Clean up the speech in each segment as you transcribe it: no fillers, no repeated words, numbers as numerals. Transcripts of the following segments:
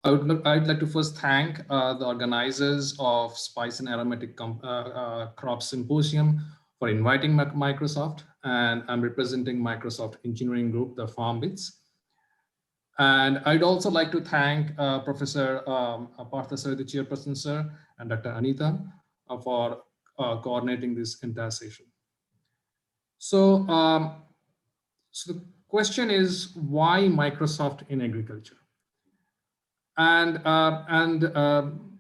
I'd like to first thank the organizers of Spice and Aromatic Crop Symposium for inviting Microsoft, and I'm representing Microsoft Engineering Group, the FarmBits. And I'd also like to thank Professor Partha Sir, the chairperson, sir, and Dr. Anita for coordinating this entire session. So, so the question is, why Microsoft in agriculture? And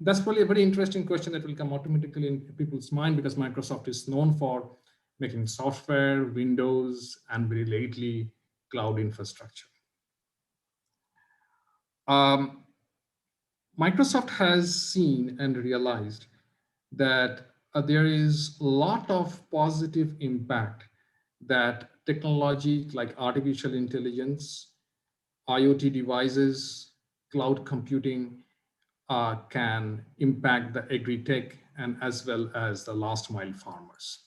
that's probably a very interesting question that will come automatically in people's mind, because Microsoft is known for making software, Windows, and very lately cloud infrastructure. Microsoft has seen and realized that there is a lot of positive impact that technology like artificial intelligence, IoT devices, cloud computing can impact the agri-tech and as well as the last mile farmers.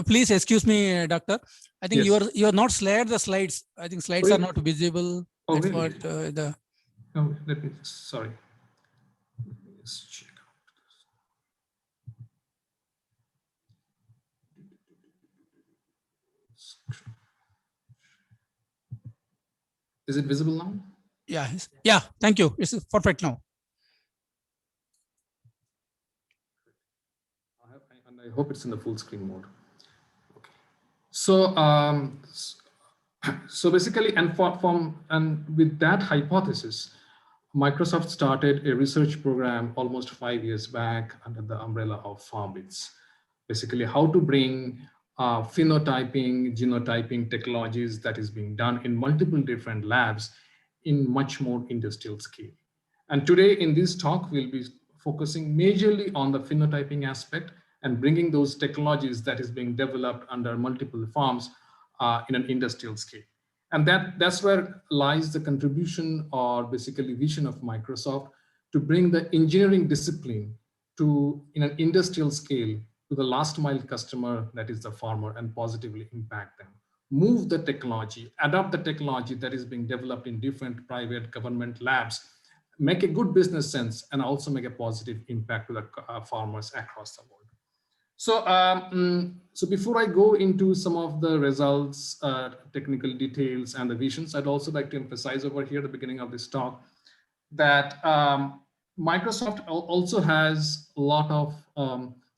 Please excuse me, doctor. I think yes. you are not shared the slides. I think slides are not visible. Oh, that's really? what the. Oh, let me. Sorry. Let me just check out this. Is it visible now? Yeah. Yeah. Thank you. It's perfect now. And I hope it's in the full screen mode. Okay. So, so basically, and with that hypothesis, Microsoft started a research program almost 5 years back under the umbrella of FarmBits. Basically, how to bring phenotyping, genotyping technologies that is being done in multiple different labs in much more industrial scale. And today in this talk, we'll be focusing majorly on the phenotyping aspect and bringing those technologies that is being developed under multiple farms in an industrial scale. And that's where lies the contribution or basically vision of Microsoft to bring the engineering discipline to in an industrial scale to the last mile customer, that is the farmer, and positively impact them. Move the technology, adopt the technology that is being developed in different private government labs, make a good business sense, and also make a positive impact to the farmers across the world. So, so before I go into some of the results, technical details, and the visions, I'd also like to emphasize over here at the beginning of this talk that Microsoft also has a lot of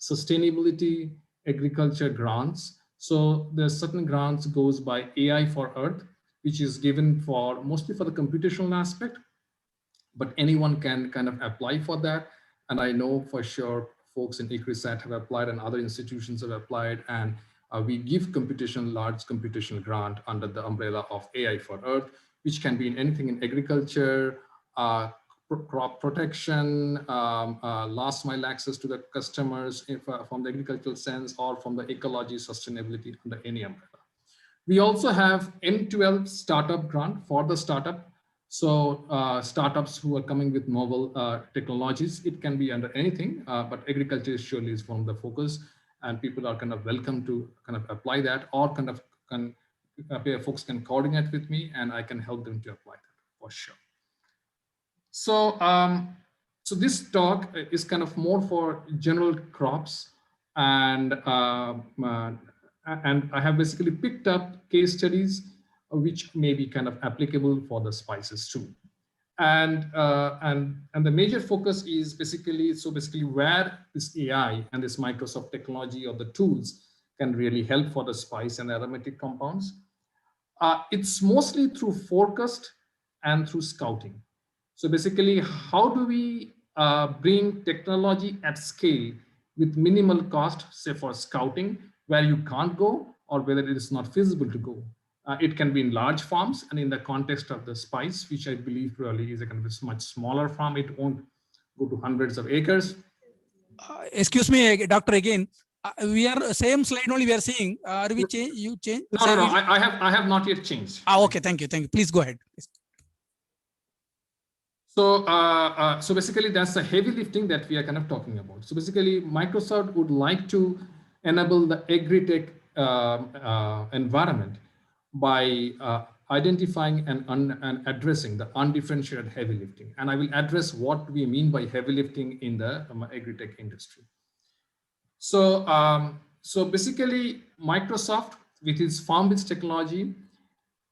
sustainability agriculture grants. So there's certain grants goes by AI for Earth, which is given for mostly for the computational aspect, but anyone can kind of apply for that. And I know for sure folks in ICRISAT have applied and other institutions have applied, and we give large computational grant under the umbrella of AI for Earth, which can be in anything in agriculture, crop protection, last mile access to the customers from the agricultural sense, or from the ecology sustainability under any umbrella. We also have N12 startup grant for the startup. So startups who are coming with novel technologies, it can be under anything, but agriculture surely is one of the focus, and people are kind of welcome to kind of apply that, or folks can coordinate with me and I can help them to apply that for sure. So, so this talk is kind of more for general crops, and I have basically picked up case studies which may be kind of applicable for the spices too. And the major focus is basically where this AI and this Microsoft technology or the tools can really help for the spice and aromatic compounds. It's mostly through forecast and through scouting. So basically, how do we bring technology at scale with minimal cost, say for scouting, where you can't go or whether it is not feasible to go? It can be in large farms, and in the context of the spice, which I believe really is a kind of a much smaller farm, it won't go to hundreds of acres. Excuse me, doctor, again. We are same slide only we are seeing. Are we change? You change? No. I have not yet changed. Okay, thank you. Please go ahead. So, so basically, that's the heavy lifting that we are kind of talking about. So basically, Microsoft would like to enable the agri-tech environment by identifying and addressing the undifferentiated heavy lifting. And I will address what we mean by heavy lifting in the agri-tech industry. So basically, Microsoft, with its farm-based technology,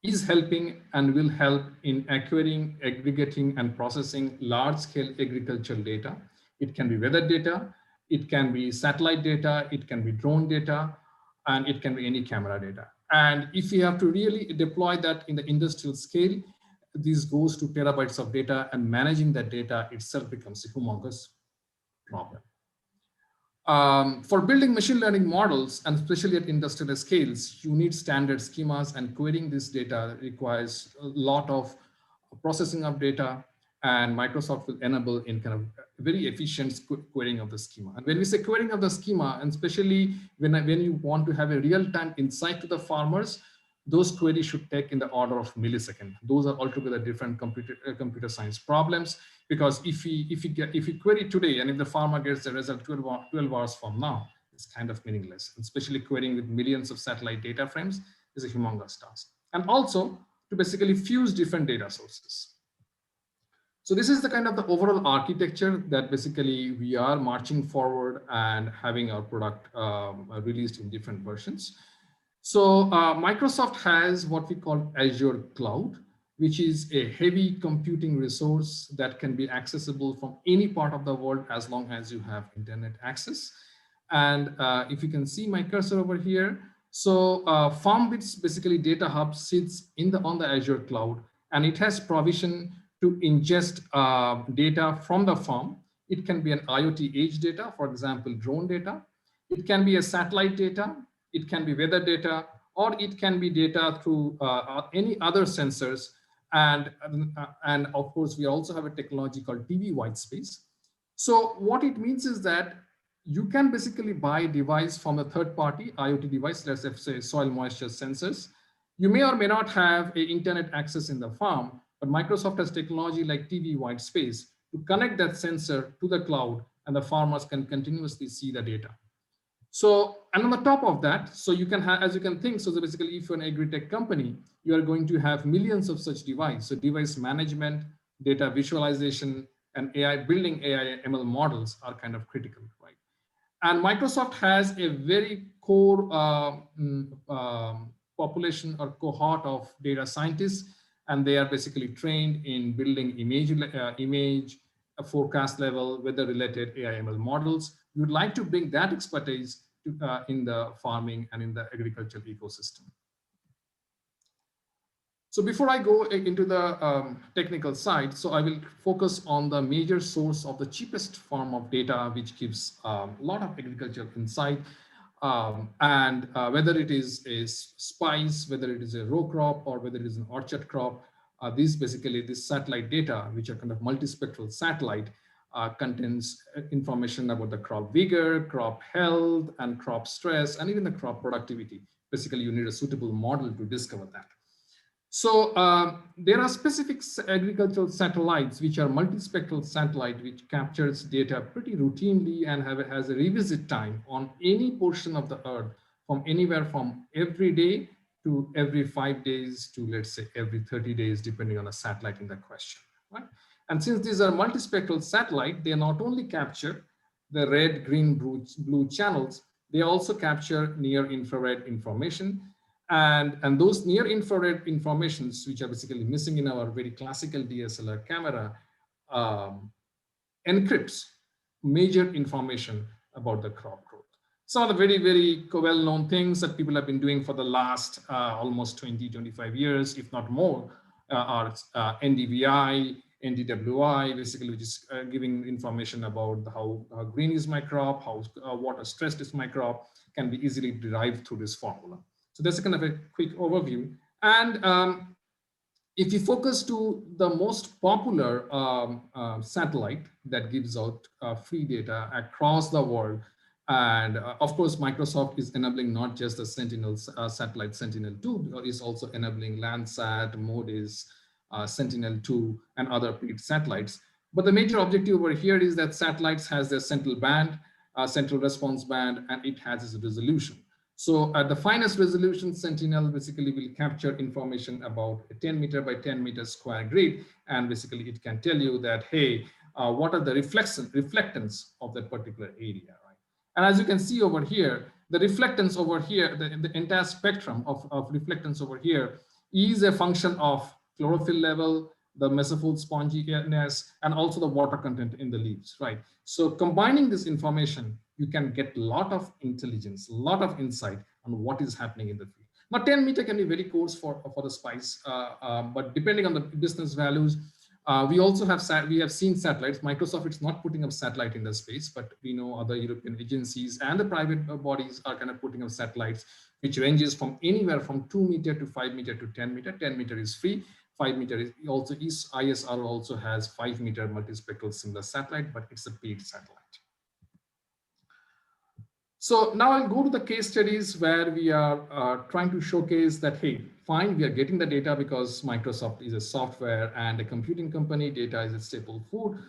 is helping and will help in acquiring, aggregating, and processing large-scale agricultural data. It can be weather data, it can be satellite data, it can be drone data, and it can be any camera data. And if you have to really deploy that in the industrial scale, this goes to terabytes of data, and managing that data itself becomes a humongous problem. For building machine learning models, and especially at industrial scales, you need standard schemas, and querying this data requires a lot of processing of data, and Microsoft will enable in kind of very efficient querying of the schema. And when we say querying of the schema, and especially when you want to have a real-time insight to the farmers, those queries should take in the order of milliseconds. Those are altogether different computer science problems, because if we query today, and if the farmer gets the result 12 hours from now, it's kind of meaningless. And especially querying with millions of satellite data frames is a humongous task. And also to basically fuse different data sources. So this is the kind of the overall architecture that basically we are marching forward and having our product released in different versions. So Microsoft has what we call Azure Cloud, which is a heavy computing resource that can be accessible from any part of the world as long as you have internet access. And if you can see my cursor over here, so FarmBits, basically Data Hub, sits on the Azure Cloud, and it has provision to ingest data from the farm. It can be an IoT edge data, for example, drone data. It can be a satellite data. It can be weather data, or it can be data through any other sensors. And of course, we also have a technology called TV white space. So what it means is that you can basically buy a device from a third-party IoT device, let's say soil moisture sensors. You may or may not have internet access in the farm, but Microsoft has technology like TV white space to connect that sensor to the cloud, and the farmers can continuously see the data. So, and on the top of that, so you can have, as you can think, so basically if you're an agri-tech company, you are going to have millions of such devices. So device management, data visualization, and building AI ML models are kind of critical, right? And Microsoft has a very core population or cohort of data scientists, and they are basically trained in building image forecast level, weather-related AI ML models. We would like to bring that expertise to, in the farming and in the agricultural ecosystem. So before I go into the technical side, so I will focus on the major source of the cheapest form of data, which gives a lot of agricultural insight. And whether it is a spice, whether it is a row crop, or whether it is an orchard crop, this satellite data, which are kind of multispectral satellite, contains information about the crop vigor, crop health, and crop stress, and even the crop productivity. Basically, you need a suitable model to discover that. So there are specific agricultural satellites, which are multispectral satellite, which captures data pretty routinely and has a revisit time on any portion of the Earth from anywhere from every day to every 5 days to, let's say, every 30 days, depending on the satellite in the question, right? And since these are multispectral satellite, they not only capture the red, green, blue channels, they also capture near infrared information. And those near infrared informations, which are basically missing in our very classical DSLR camera, encrypts major information about the crop growth. Some of the very, very well-known things that people have been doing for the last almost 20, 25 years, if not more, are NDVI, NDWI, basically, which is giving information about how green is my crop, how water stressed is my crop, can be easily derived through this formula. So that's a kind of a quick overview. And if you focus to the most popular satellite that gives out free data across the world, and of course, Microsoft is enabling not just the Sentinel satellite Sentinel-2, but is also enabling Landsat, MODIS, Sentinel-2, and other paid satellites. But the major objective over here is that satellites has their central band, central response band, and it has its resolution. So at the finest resolution, Sentinel basically will capture information about a 10 meter by 10 meter square grid. And basically it can tell you that, hey, what are the reflectance of that particular area, right? And as you can see over here, the reflectance over here, the entire spectrum of reflectance over here is a function of chlorophyll level, the mesophyll sponginess, and also the water content in the leaves, right? So combining this information, you can get a lot of intelligence, a lot of insight on what is happening in the field. Now, 10 meter can be very coarse for the spice, but depending on the business values, we also have seen satellites. Microsoft is not putting up satellite in the space, but we know other European agencies and the private bodies are kind of putting up satellites, which ranges from anywhere from 2 meter to 5 meter to 10 meter. 10 meter is free. 5 meter is also ISR also has 5 meter multispectral similar satellite, but it's a paid satellite. So now I'll go to the case studies where we are trying to showcase that, hey, fine, we are getting the data because Microsoft is a software and a computing company, data is a staple food.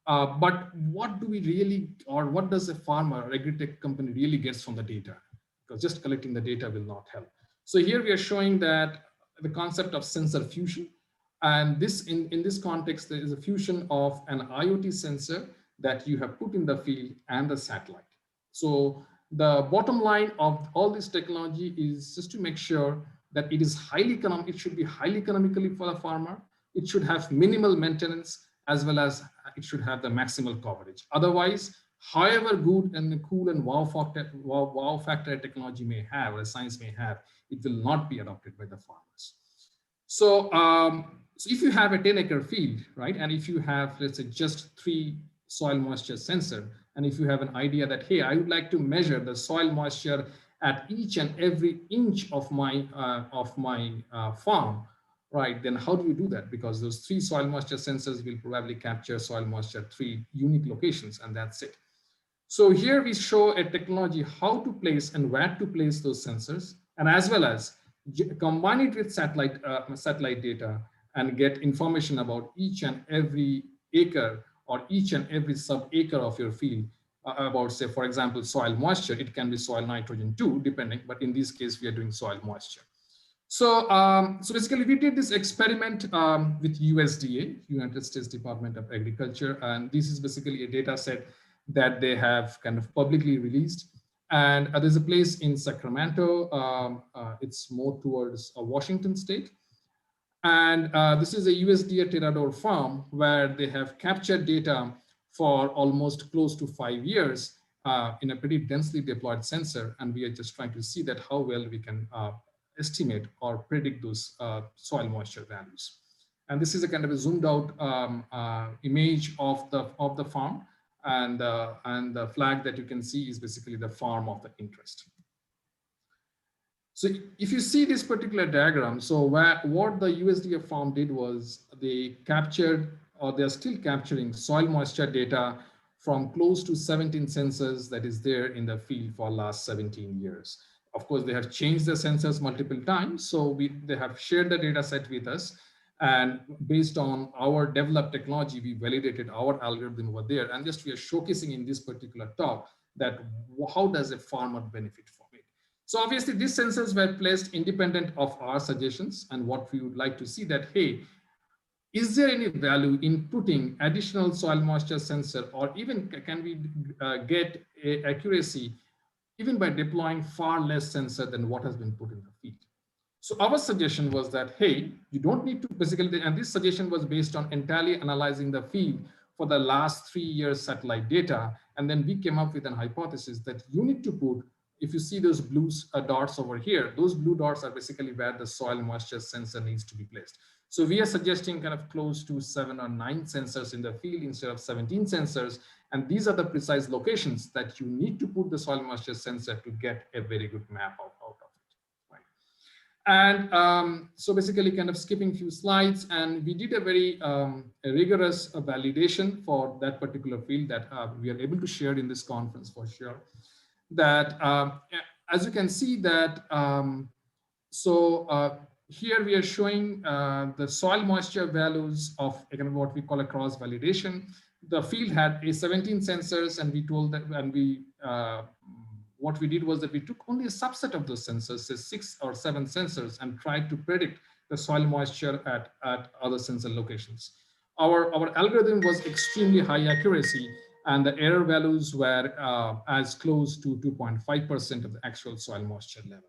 But what do we really, or what does a farmer or agri-tech company really gets from the data? Because just collecting the data will not help. So here we are showing that the concept of sensor fusion. And this in this context, there is a fusion of an IoT sensor that you have put in the field and the satellite. So the bottom line of all this technology is just to make sure that it is highly economic. It should be highly economically for the farmer. It should have minimal maintenance, as well as it should have the maximal coverage. Otherwise, however good and cool and wow factor technology may have, or science may have, it will not be adopted by the farmers. So, so if you have a 10-acre field, right, and if you have, let's say, just 3 soil moisture sensor, and if you have an idea that, hey, I would like to measure the soil moisture at each and every inch of my farm, right, then how do you do that? Because those 3 soil moisture sensors will probably capture soil moisture at 3 unique locations, and that's it. So here we show a technology how to place and where to place those sensors, and as well as combine it with satellite data and get information about each and every acre or each and every sub-acre of your field, about, say, for example, soil moisture. It can be soil nitrogen too, depending, but in this case, we are doing soil moisture. So, so basically, we did this experiment with USDA, United States Department of Agriculture, and this is basically a data set that they have kind of publicly released. And there's a place in Sacramento. It's more towards Washington State. And this is a USDA Terrador farm where they have captured data for almost close to 5 years in a pretty densely deployed sensor. And we are just trying to see that how well we can estimate or predict those soil moisture values. And this is a kind of a zoomed out image of the farm. And the flag that you can see is basically the farm of the interest. So if you see this particular diagram, so what the USDA farm did was they captured, or they're still capturing, soil moisture data from close to 17 sensors that is there in the field for last 17 years. Of course, they have changed the sensors multiple times, so they have shared the data set with us. And based on our developed technology, we validated our algorithm over there. And just we are showcasing in this particular talk that how does a farmer benefit from it. So obviously these sensors were placed independent of our suggestions, and what we would like to see that, hey, is there any value in putting additional soil moisture sensor, or even can we get accuracy even by deploying far less sensor than what has been put in the field? So our suggestion was that, hey, you don't need to basically, and this suggestion was based on entirely analyzing the field for the last 3 years satellite data. And then we came up with an hypothesis that you need to put, if you see those blue dots over here, those blue dots are basically where the soil moisture sensor needs to be placed. So we are suggesting kind of close to 7 or 9 sensors in the field instead of 17 sensors. And these are the precise locations that you need to put the soil moisture sensor to get a very good map out of it. And so basically kind of skipping a few slides, and we did a very rigorous validation for that particular field that we are able to share in this conference for sure. That as you can see that, here we are showing the soil moisture values of, again, what we call a cross validation. The field had a 17 sensors, and we told that, and we what we did was that we took only a subset of those sensors, say 6 or 7 sensors, and tried to predict the soil moisture at other sensor locations. Our algorithm was extremely high accuracy, and the error values were as close to 2.5% of the actual soil moisture level.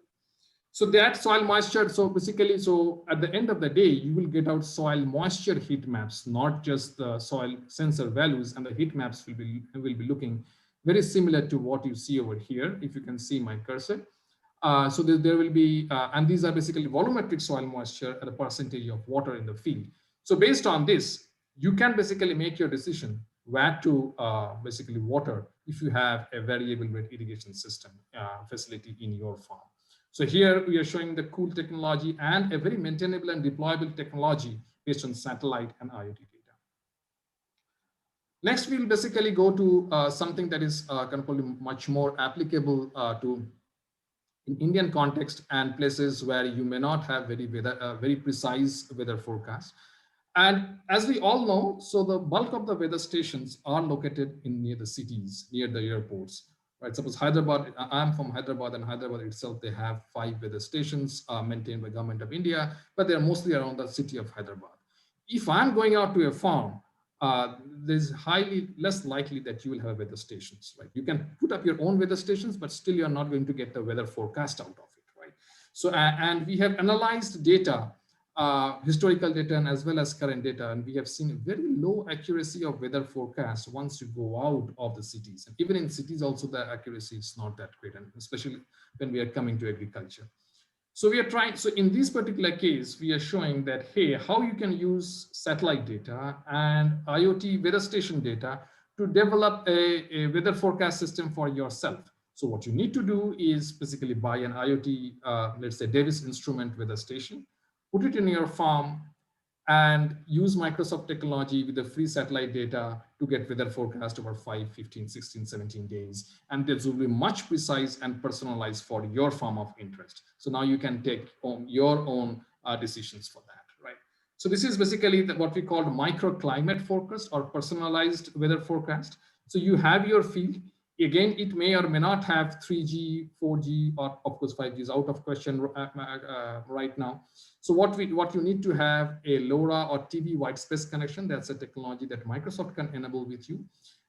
So that soil moisture, so basically, so at the end of the day, you will get out soil moisture heat maps, not just the soil sensor values, and the heat maps will be looking very similar to what you see over here, if you can see my cursor. So there will be, and these are basically volumetric soil moisture at a percentage of water in the field. So based on this, you can basically make your decision where to basically water if you have a variable rate irrigation system facility in your farm. So here we are showing the cool technology and a very maintainable and deployable technology based on satellite and IoT data. Next, we'll basically go to something that is much more applicable to in Indian context and places where you may not have very precise weather forecast. And as we all know, so the bulk of the weather stations are located in near the cities, near the airports. Right? Suppose Hyderabad, I'm from Hyderabad, and Hyderabad itself, they have 5 weather stations maintained by Government of India, but they're mostly around the city of Hyderabad. If I'm going out to a farm, there's highly less likely that you will have weather stations, right? You can put up your own weather stations, but still you're not going to get the weather forecast out of it, right? So, and we have analyzed data, historical data and as well as current data, and we have seen a very low accuracy of weather forecast once you go out of the cities. And even in cities also, the accuracy is not that great, and especially when we are coming to agriculture. So we are trying, so in this particular case, we are showing that, hey, how you can use satellite data and IoT weather station data to develop a weather forecast system for yourself. So what you need to do is basically buy an IoT, let's say Davis instrument weather station, put it in your farm, and use Microsoft technology with the free satellite data to get weather forecast over 5, 15, 16, 17 days. And this will be much precise and personalized for your farm of interest. So now you can take your own decisions for that, right? So this is basically what we call microclimate forecast or personalized weather forecast. So you have your field. Again, it may or may not have 3G, 4G, or of course 5G is out of question right now. So what you need to have a LoRa or TV white space connection. That's a technology that Microsoft can enable with you.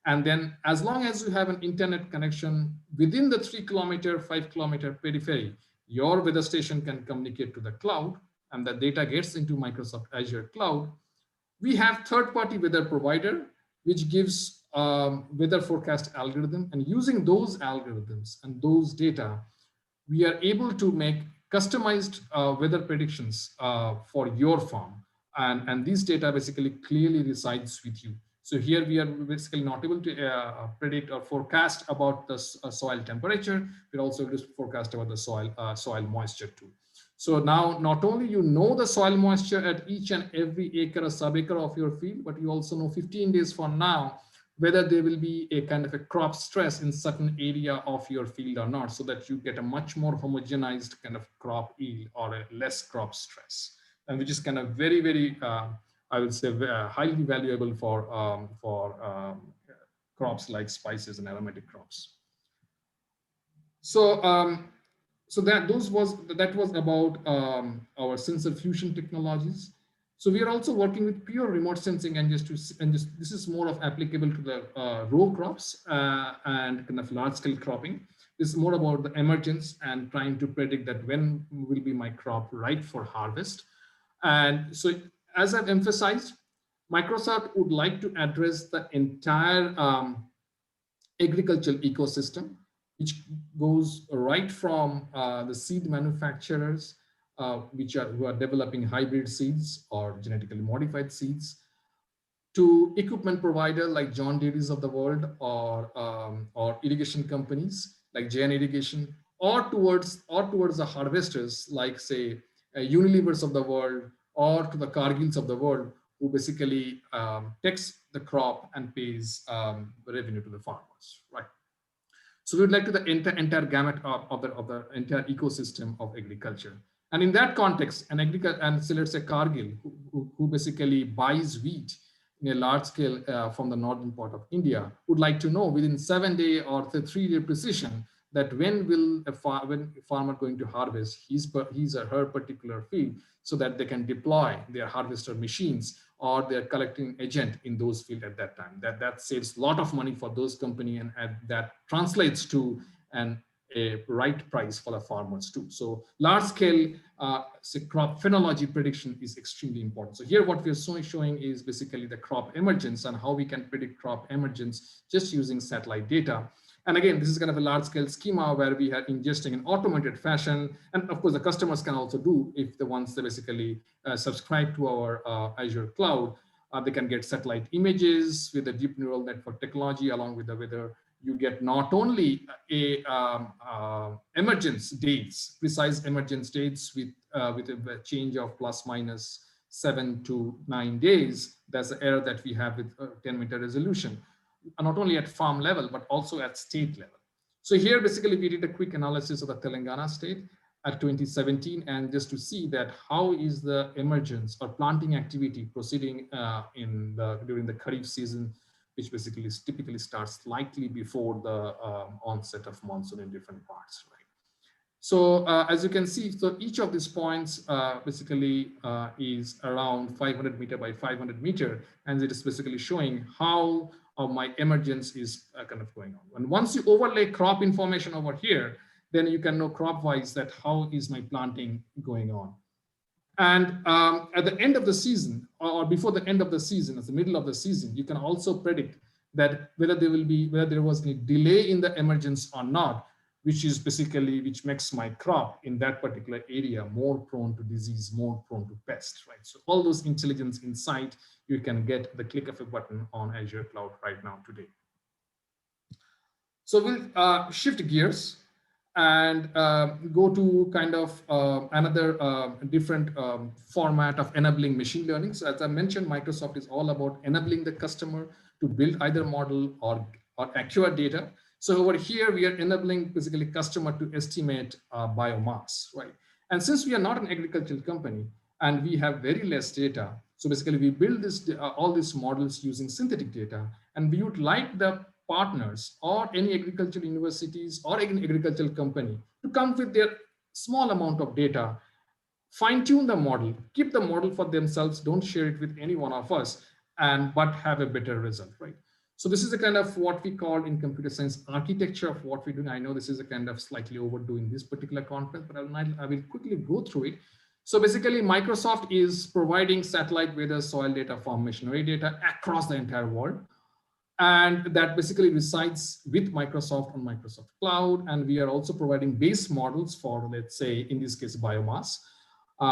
And then as long as you have an internet connection within the 3-kilometer, 5-kilometer periphery, your weather station can communicate to the cloud, and the data gets into Microsoft Azure Cloud. We have third-party weather provider, which gives weather forecast algorithm. And using those algorithms and those data, we are able to make customized weather predictions for your farm. And these data basically clearly resides with you. So here we are basically not able to predict or forecast about the soil temperature. We're also able to forecast about the soil moisture too. So now not only you know the soil moisture at each and every acre or sub-acre of your field, but you also know 15 days from now whether there will be a kind of a crop stress in certain area of your field or not, so that you get a much more homogenized kind of crop yield or a less crop stress, and which is kind of very, very, I would say, highly valuable for crops like spices and aromatic crops. So so that was about our sensor fusion technologies. So we are also working with pure remote sensing, and this is more of applicable to the row crops and kind of large scale cropping. This is more about the emergence and trying to predict that when will be my crop ripe for harvest. And so, as I've emphasized, Microsoft would like to address the entire agricultural ecosystem, which goes right from the seed manufacturers, who are developing hybrid seeds or genetically modified seeds, to equipment provider like John Deere's of the world, or irrigation companies like JN Irrigation, or towards the harvesters like, say, Unilever's of the world, or to the Cargills of the world, who basically takes the crop and pays revenue to the farmers, right? So we would like to the entire gamut of the entire ecosystem of agriculture. And in that context, so let's say Cargill, who basically buys wheat in a large scale from the northern part of India, would like to know within 7-day or 3-day precision that when will when a farmer going to harvest his or her particular field, so that they can deploy their harvester machines or their collecting agent in those fields at that time. That saves a lot of money for those company, and that translates to a right price for the farmers too. So large scale crop phenology prediction is extremely important. So here what we are showing is basically the crop emergence and how we can predict crop emergence just using satellite data. And again, this is kind of a large scale schema where we are ingesting in automated fashion. And of course, the customers can also do, if the ones that basically subscribe to our Azure Cloud, they can get satellite images with the deep neural network technology along with the weather. You get not only a emergence dates, precise emergence dates with a change of plus minus 7 to 9 days. That's the error that we have with 10-meter resolution, not only at farm level, but also at state level. So here, basically, we did a quick analysis of the Telangana state at 2017, and just to see that how is the emergence or planting activity proceeding during the Kharif season, which basically typically starts slightly before the onset of monsoon in different parts, right? So as you can see, so each of these points basically is around 500 meter by 500 meter, and it is basically showing how my emergence is kind of going on. And once you overlay crop information over here, then you can know crop wise that how is my planting going on. And at the end of the season, or before the end of the season, at the middle of the season, you can also predict that whether there was any delay in the emergence or not, which makes my crop in that particular area more prone to disease, more prone to pest, right? So all those intelligence insight you can get the click of a button on Azure Cloud right now today. So we'll shift gears and go to kind of another different format of enabling machine learning. So as I mentioned, Microsoft is all about enabling the customer to build either model or accurate data. So over here, we are enabling basically customer to estimate biomass, right? And since we are not an agricultural company and we have very less data, so basically we build all these models using synthetic data, and we would like the partners or any agricultural universities or any agricultural company to come with their small amount of data, fine tune the model, keep the model for themselves, don't share it with any one of us, but have a better result, right? So this is a kind of what we call in computer science architecture of what we do. I know this is a kind of slightly overdoing this particular conference, but I will quickly go through it. So basically, Microsoft is providing satellite weather, soil data, farm machinery data across the entire world. And that basically resides with Microsoft on Microsoft Cloud. And we are also providing base models for, let's say, in this case, biomass,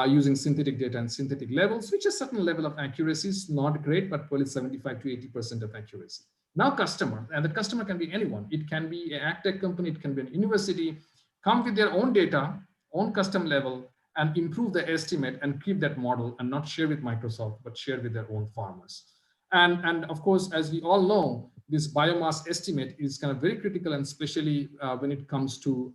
using synthetic data and synthetic levels, which is a certain level of accuracy is not great, but probably 75 to 80% of accuracy. Now customer, and the customer can be anyone. It can be an ag tech company, it can be an university, come with their own data, own custom level, and improve the estimate and keep that model and not share with Microsoft, but share with their own farmers. And of course, as we all know, this biomass estimate is kind of very critical, and especially when it comes to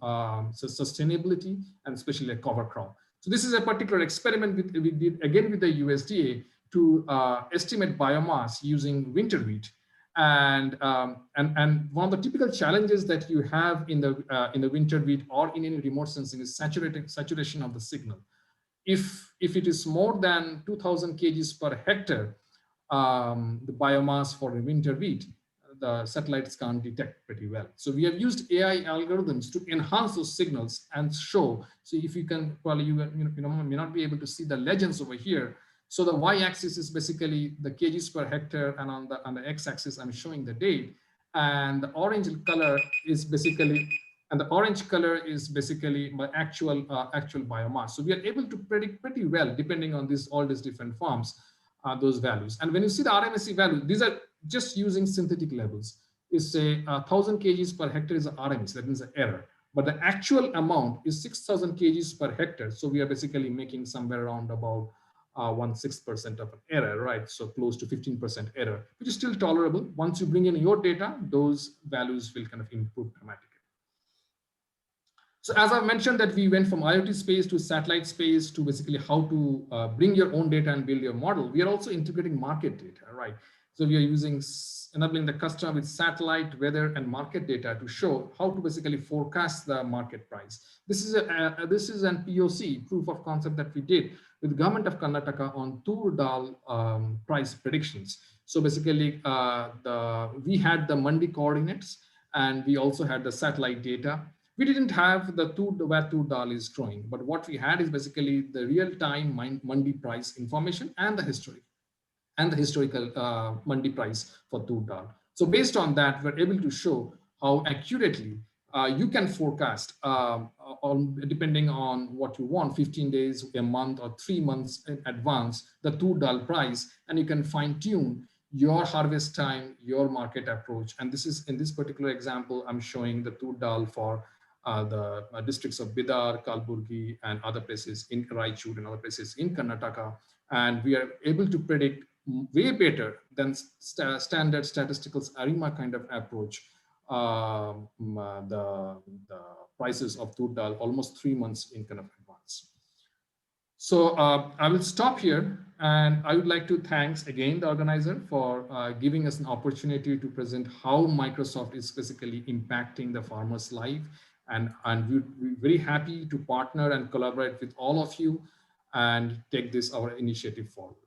sustainability and especially a cover crop. So this is a particular experiment we did again with the USDA to estimate biomass using winter wheat. And one of the typical challenges that you have in the winter wheat or in any remote sensing is saturation of the signal. If it is more than 2,000 kgs per hectare, the biomass for a winter wheat, the satellites can't detect pretty well. So we have used AI algorithms to enhance those signals and show. So if you can, probably you may not be able to see the legends over here. So the y-axis is basically the kgs per hectare, and on the x-axis I'm showing the date, and the orange color is basically my actual biomass. So we are able to predict pretty well, depending on all these different farms, those values. And when you see the RMSE value, these are just using synthetic levels. Is say 1,000 kgs per hectare is an RMSE, that means an error. But the actual amount is 6,000 kgs per hectare. So we are basically making somewhere around about 1/6% of an error, right? So close to 15% error, which is still tolerable. Once you bring in your data, those values will kind of improve dramatically. So as I mentioned that we went from IoT space to satellite space to basically how to bring your own data and build your model. We are also integrating market data, right? So we are using enabling the customer with satellite, weather, and market data to show how to basically forecast the market price. This is an POC, proof of concept, that we did with government of Karnataka on tur dal price predictions. So basically, we had the mandi coordinates, and we also had the satellite data. We didn't have the where tur dal is growing, but what we had is basically the real-time mandi price information and the historical mandi price for tur dal. So based on that, we're able to show how accurately you can forecast depending on what you want, 15 days, a month, or 3 months in advance, the tur dal price, and you can fine tune your harvest time, your market approach. And this is, in this particular example, I'm showing the tur dal for the districts of Bidar, Kalburgi, and other places in Raichur and other places in Karnataka. And we are able to predict way better than standard statistical ARIMA kind of approach the prices of tur dal almost 3 months in kind of advance. So I will stop here, and I would like to thanks again the organizer for giving us an opportunity to present how Microsoft is basically impacting the farmer's life. And we're very happy to partner and collaborate with all of you and take this our initiative forward.